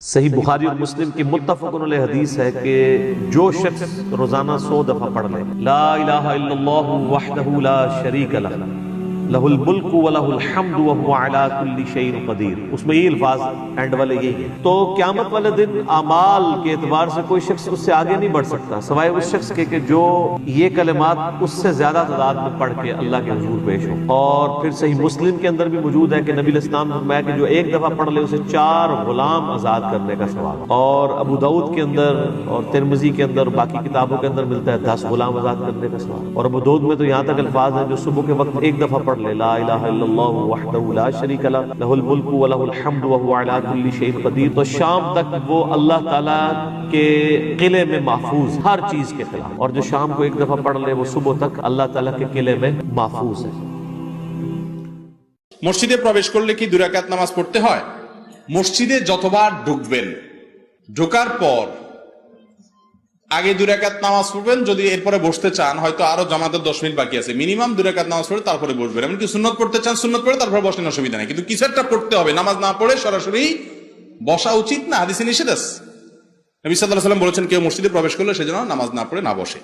صحیح بخاری اور مسلم کی متفقن علیہ حدیث ہے کہ جو شخص روزانہ 100 دفعہ پڑھ لے لا الہ الا اللہ وحدہ لا شریک لہ لہ الملک ولہ الحمد وہو علی کل شیء قدیر، اس میں یہ الفاظ اینڈ والے یہی ہیں۔ تو قیامت والے دن اعمال کے اعتبار سے کوئی شخص اس سے آگے نہیں بڑھ سکتا سوائے اس شخص کے کہ جو یہ کلمات اس سے زیادہ تعداد میں پڑھ کے اللہ کے حضور پیش ہو۔ اور پھر صحیح مسلم کے اندر بھی موجود ہے کہ نبی علیہ السلام نے فرمایا کہ جو ایک دفعہ پڑھ لے اسے 4 غلام آزاد کرنے کا ثواب، اور ابو داؤد کے اندر اور ترمذی کے اندر باقی کتابوں کے اندر ملتا ہے 10 غلام آزاد کرنے کا ثواب۔ اور ابو داؤد میں تو یہاں تک الفاظ ہیں جو صبح کے وقت ایک دفعہ پڑھ لے لا الہ الا اللہ وحدہ لا شریک لہ لہ الملک ولہ الحمد وہو علی کل شیء قدیر، تو شام تک وہ اللہ تعالیٰ کے قلعے میں محفوظ ہر چیز کے خلاف، اور جو شام کو ایک دفعہ پڑھ لے وہ صبح تک اللہ تعالیٰ کے قلعے میں محفوظ ہے۔ মসজিদে প্রবেশ করলে কি 2 রাকাত নামাজ পড়তে হয়? মসজিদে যতবার ঢুকবেন, ঢোকার পর আগে 2 রাকাত নামাজ পড়বেন। যদি এরপরে বসতে চান, হয়তো আরো জামাতের 10 মিনিট বাকি আছে, মিনিমাম 2 রাকাত নামাজ পড়ে তারপরে বসবেন। এমনকি সুন্নত পড়তে চান, সুন্নত পড়ে তারপরে বসলেন, অসুবিধা নেই, কিন্তু কিছু একটা পড়তে হবে। নামাজ না পড়ে সরাসরি বসা উচিত না, হাদিসে নিষেধ আছে। নবী সাল্লাল্লাহু আলাইহি ওয়াসাল্লাম বলেছেন কেউ মসজিদে প্রবেশ করলে সেজন্য নামাজ না পড়ে না বসে।